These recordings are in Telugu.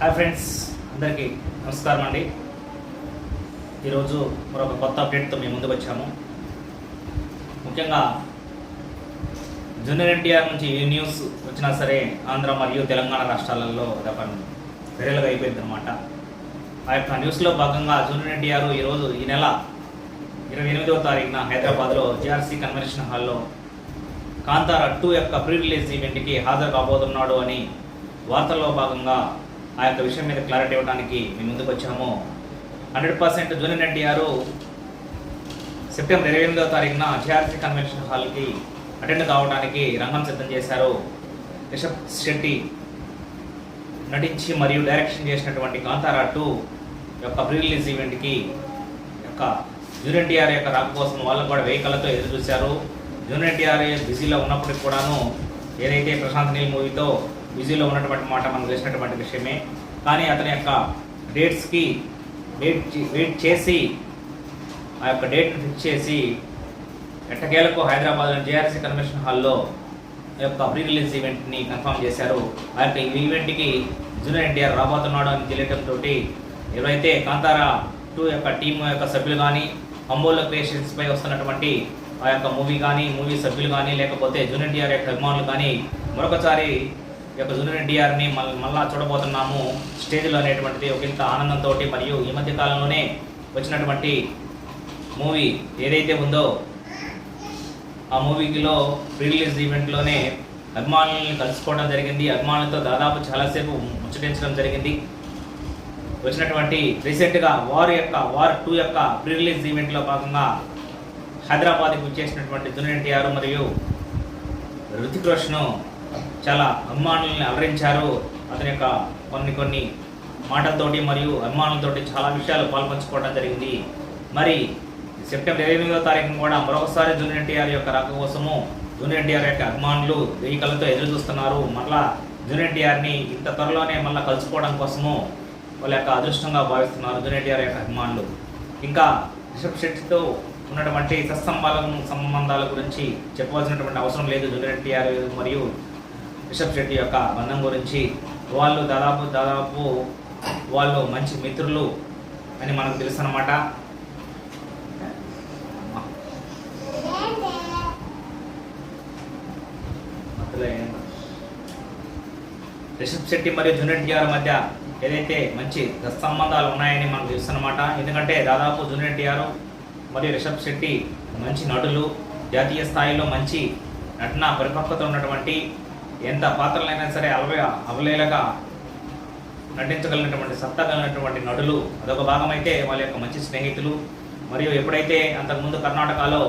హాయ్ ఫ్రెండ్స్, అందరికీ నమస్కారం అండి. ఈరోజు మరొక కొత్త అప్డేట్తో మేము ముందుకు వచ్చాము. ముఖ్యంగా జూనియర్ ఎన్టీఆర్ నుంచి ఏ న్యూస్ వచ్చినా సరే ఆంధ్ర మరియు తెలంగాణ రాష్ట్రాలలో అదొక వైరల్గా అయిపోయింది అనమాట. ఆ యొక్క న్యూస్లో భాగంగా జూనియర్ ఎన్టీఆర్ ఈరోజు ఈ నెల 28వ తారీఖున హైదరాబాద్లో జేఆర్సీ కన్వెన్షన్ హాల్లో కాంతారా 2 యొక్క ప్రీ రిలీజ్ ఈవెంట్కి హాజరు కాబోతున్నాడు అని వార్తల్లో భాగంగా ఆ యొక్క విషయం మీద క్లారిటీ ఇవ్వడానికి మేము ముందుకు వచ్చాము. 100% జూనియర్ ఎన్టీఆర్ సెప్టెంబర్ 28వ తారీఖున జేఆర్సీ కన్వెన్షన్ హాల్కి అటెండ్ కావడానికి రంగం సిద్ధం చేశారు. రిషబ్ శెట్టి నటించి మరియు డైరెక్షన్ చేసినటువంటి కాంతారా 2 యొక్క ప్రీ రిలీజ్ ఈవెంట్కి యొక్క జూనియర్ ఎన్టీఆర్ యొక్క రాక కోసం వాళ్ళు కూడా వెహికల్తో ఎదురు చూశారు. జూనియర్ ఎన్టీఆర్ బిజీలో ఉన్నప్పటికి కూడాను ఏదైతే ప్రశాంత్ నీల్ మూవీతో బిజీలో ఉన్నటువంటి మాట మనకు తెలిసినటువంటి విషయమే. కానీ అతని యొక్క డేట్స్కి వెయిట్ చేసి ఆ యొక్క డేట్ని ఫిక్స్ చేసి ఎట్టకేలకు హైదరాబాద్లోని జేఆర్సీ కన్వెన్షన్ హాల్లో యొక్క ప్రీ రిలీజ్ ఈవెంట్ని కన్ఫర్మ్ చేశారు. ఆ యొక్క ఈవెంట్కి జూనియర్ ఎన్టీఆర్ రాబోతున్నాడు అని తెలియడంతో ఎవరైతే కాంతారా 2 యొక్క టీం యొక్క సభ్యులు కానీ అంబోలో క్రియేషన్స్పై వస్తున్నటువంటి ఆ యొక్క మూవీ సభ్యులు కానీ లేకపోతే జూనియర్ ఎన్టీఆర్ యొక్క అభిమానులు కానీ మరొకసారి యొక్క జూనియర్ ఎన్టీఆర్ని మళ్ళా చూడబోతున్నాము స్టేజ్లో అనేటువంటిది ఒకంత ఆనందంతో మరియు ఈ మధ్య కాలంలోనే వచ్చినటువంటి మూవీ ఏదైతే ఉందో ఆ మూవీలో ప్రీ రిలీజ్ ఈవెంట్లోనే అభిమానుల్ని కలుసుకోవడం జరిగింది. అభిమానులతో దాదాపు చాలాసేపు ముచ్చటించడం జరిగింది. వచ్చినటువంటి రీసెంట్గా వార్ 2 యొక్క ప్రీ రిలీజ్ ఈవెంట్లో భాగంగా హైదరాబాద్కి వచ్చేసినటువంటి జూనియర్ ఎన్టీఆర్ మరియు రుతిక్ రోషన్ చాలా అభిమానుల్ని అలరించారు. అతని యొక్క కొన్ని మాటలతోటి మరియు అభిమానులతోటి చాలా విషయాలు పాల్పంచుకోవడం జరిగింది. మరి సెప్టెంబర్ 28వ తారీఖున కూడా మరొకసారి జూనియర్ ఎన్టీఆర్ యొక్క రాక కోసము జూనియర్ ఎన్టీఆర్ యొక్క అభిమానులు వెహికల్తో ఎదురు చూస్తున్నారు. మళ్ళా జూనియర్ ఎన్టీఆర్ని ఇంత త్వరలోనే మళ్ళీ కలుసుకోవడం కోసము వాళ్ళ యొక్క అదృష్టంగా భావిస్తున్నారు జూనియర్ ఎన్టీఆర్ యొక్క అభిమానులు. ఇంకా రిషబ్ శెట్టితో ఉన్నటువంటి సంబంధాల గురించి చెప్పవలసినటువంటి అవసరం లేదు. జూనియర్ ఎన్టీఆర్ మరియు రిషబ్ శెట్టి యొక్క బంధం గురించి వాళ్ళు దాదాపు వాళ్ళు మంచి మిత్రులు అని మనకు తెలుసు అన్నమాట. రిషబ్ శెట్టి మరియు జూనియర్ ఎన్టీఆర్ మధ్య ఏదైతే మంచి సంబంధాలు ఉన్నాయని మనకు తెలుసు అన్నమాట. ఎందుకంటే దాదాపు జూనియర్ ఎన్టీఆర్ మరియు రిషబ్ శెట్టి మంచి నటులు, జాతీయ స్థాయిలో మంచి నటన పరిపక్వత ఉన్నటువంటి ఎంత పాత్రలైనా సరే అవలేలగా నటించగలిగినటువంటి సత్తా కలిగినటువంటి నటులు అదొక భాగం అయితే వాళ్ళ యొక్క మంచి స్నేహితులు. మరియు ఎప్పుడైతే అంతకుముందు కర్ణాటకలో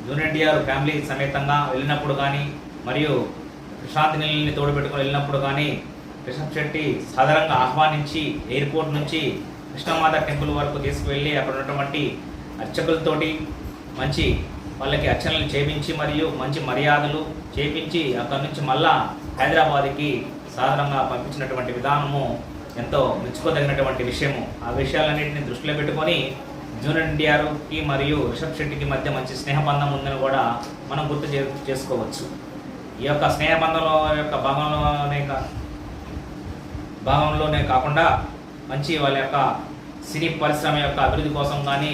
జూనియర్ ఎన్టీఆర్ ఫ్యామిలీ సమేతంగా వెళ్ళినప్పుడు కానీ మరియు ప్రశాంత్ నీల్ని తోడుపెట్టుకుని వెళ్ళినప్పుడు కానీ రిషబ్ శెట్టి సాధారణంగా ఆహ్వానించి ఎయిర్పోర్ట్ నుంచి కృష్ణమాత టెంపుల్ వరకు తీసుకువెళ్ళి అక్కడ ఉన్నటువంటి అర్చకులతోటి మంచి వాళ్ళకి అర్చనలు చేపించి మరియు మంచి మర్యాదలు చేపించి అక్కడి నుంచి మళ్ళా హైదరాబాద్కి సాధారణంగా పంపించినటువంటి విధానము ఎంతో మెచ్చుకోదగినటువంటి విషయము. ఆ విషయాలన్నింటినీ దృష్టిలో పెట్టుకొని జూనియర్ ఎన్టీఆర్కి మరియు రిషబ్ శెట్టికి మధ్య మంచి స్నేహబంధం ఉందని కూడా మనం గుర్తు చేసుకోవచ్చు. ఈ యొక్క స్నేహబంధంలో యొక్క భాగంలోనే కాకుండా మంచి వాళ్ళ యొక్క సినీ పరిశ్రమ యొక్క అభివృద్ధి కోసం కానీ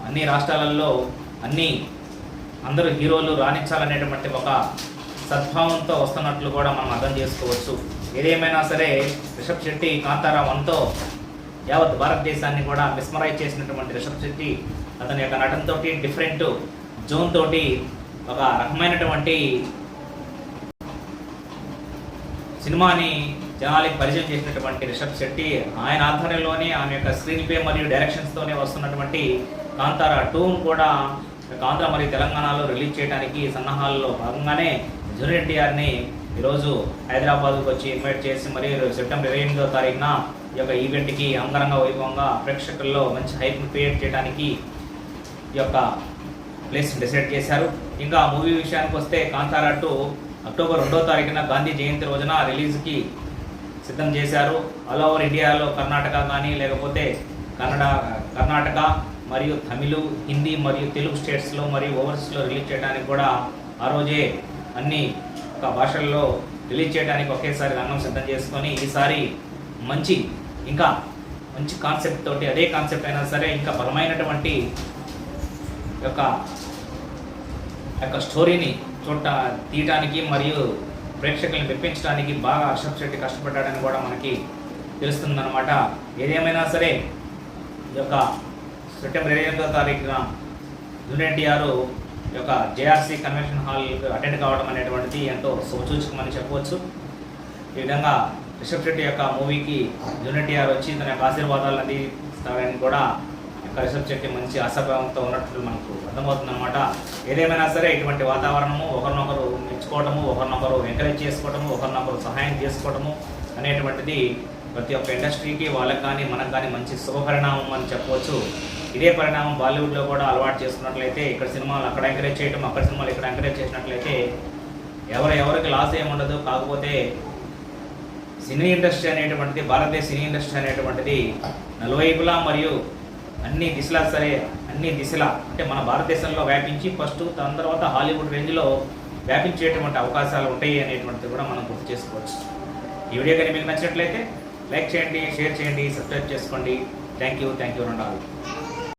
అన్ని రాష్ట్రాలలో అందరూ హీరోలు రాణించాలనేటువంటి ఒక సద్భావంతో వస్తున్నట్లు కూడా మనం అర్థం చేసుకోవచ్చు. ఏదేమైనా సరే రిషబ్ శెట్టి కాంతారా 1తో యావత్ భారతదేశాన్ని కూడా మిస్మరైజ్ చేసినటువంటి రిషబ్ శెట్టి అతని యొక్క నటనతో డిఫరెంట్ జోన్ తోటి ఒక రకమైనటువంటి సినిమాని జనాలకి పరిచయం చేసినటువంటి రిషబ్ శెట్టి ఆయన ఆధ్వర్యంలోనే ఆమె యొక్క స్క్రీన్ ప్లే మరియు డైరెక్షన్స్తోనే వస్తున్నటువంటి కాంతారా 2 కూడా ఆంధ్ర మరియు తెలంగాణలో రిలీజ్ చేయడానికి సన్నాహాల్లో భాగంగానే జూనియర్ ఎన్టీఆర్ని ఈరోజు హైదరాబాద్కు వచ్చి ఇన్వైట్ చేసి మరియు సెప్టెంబర్ 28వ తారీఖున ఈ యొక్క ఈవెంట్కి అంగరంగ వైభవంగా ప్రేక్షకుల్లో మంచి హైప్ను క్రియేట్ చేయడానికి ఈ యొక్క ప్లేస్ డిసైడ్ చేశారు. ఇంకా మూవీ విషయానికి వస్తే కాంతారా 2 అక్టోబర్ 2వ తారీఖున గాంధీ జయంతి రోజున రిలీజ్కి సిద్ధం చేశారు. ఆల్ ఓవర్ ఇండియాలో కర్ణాటక కానీ లేకపోతే కర్ణాటక మరియు తమిళ, హిందీ మరియు తెలుగు స్టేట్స్లో మరియు ఓవర్సీస్లో రిలీజ్ చేయడానికి కూడా ఆ రోజే అన్ని భాషల్లో రిలీజ్ చేయడానికి ఒకేసారి రంగం సిద్ధం చేసుకొని ఈసారి ఇంకా మంచి కాన్సెప్ట్ తోటి, అదే కాన్సెప్ట్ అయినా సరే ఇంకా బలమైనటువంటి యొక్క స్టోరీని తీయటానికి మరియు ప్రేక్షకులను మెప్పించడానికి బాగా రిషబ్ శెట్టి కష్టపడ్డాడని కూడా మనకి తెలుస్తుందన్నమాట. ఏదేమైనా సరే ఈ యొక్క సెప్టెంబర్ 28వ తారీఖున జూనియర్ ఎన్టీఆర్ యొక్క జేఆర్సీ కన్వెన్షన్ హాల్ అటెండ్ కావడం అనేటువంటిది ఎంతో శుభసూచకమని చెప్పవచ్చు. ఈ విధంగా రిషబ్ శెట్టి యొక్క మూవీకి జూనియర్ ఎన్టీఆర్ వచ్చి తన యొక్క ఆశీర్వాదాలు అందిస్తారని కూడా రిషబ్ శెట్టి మంచి ఆశాభావంతో ఉన్నట్లు మనకు అర్థమవుతుందన్నమాట. ఏదేమైనా సరే ఇటువంటి వాతావరణము, ఒకరినొకరు మెచ్చుకోవడము, ఒకరినొకరు ఎంకరేజ్ చేసుకోవడము, ఒకరినొకరు సహాయం చేసుకోవడము అనేటువంటిది ప్రతి ఒక్క ఇండస్ట్రీకి, వాళ్ళకి కానీ మనకు కానీ మంచి శుభపరిణామం అని చెప్పవచ్చు. ఇదే పరిణామం బాలీవుడ్లో కూడా అలవాటు చేసుకున్నట్లయితే, ఇక్కడ సినిమాలు అక్కడ ఎంకరేజ్ చేయడం, అక్కడ సినిమాలు ఇక్కడ ఎంకరేజ్ చేసినట్లయితే ఎవరికి లాస్ ఏముండదు. కాకపోతే సినీ ఇండస్ట్రీ అనేటువంటిది, భారతదేశ సినీ ఇండస్ట్రీ అనేటువంటిది నలువైపులా మరియు అన్ని దిశలా అంటే మన భారతదేశంలో వ్యాపించి ఫస్ట్, దాని తర్వాత హాలీవుడ్ రేంజ్లో వ్యాపించేటువంటి అవకాశాలు ఉంటాయి అనేటువంటిది కూడా మనం గుర్తు చేసుకోవచ్చు. ఈ వీడియో కానీ మీకు నచ్చినట్లయితే లైక్ చేయండి, షేర్ చేయండి, సబ్స్క్రైబ్ చేసుకోండి. Thank you. 2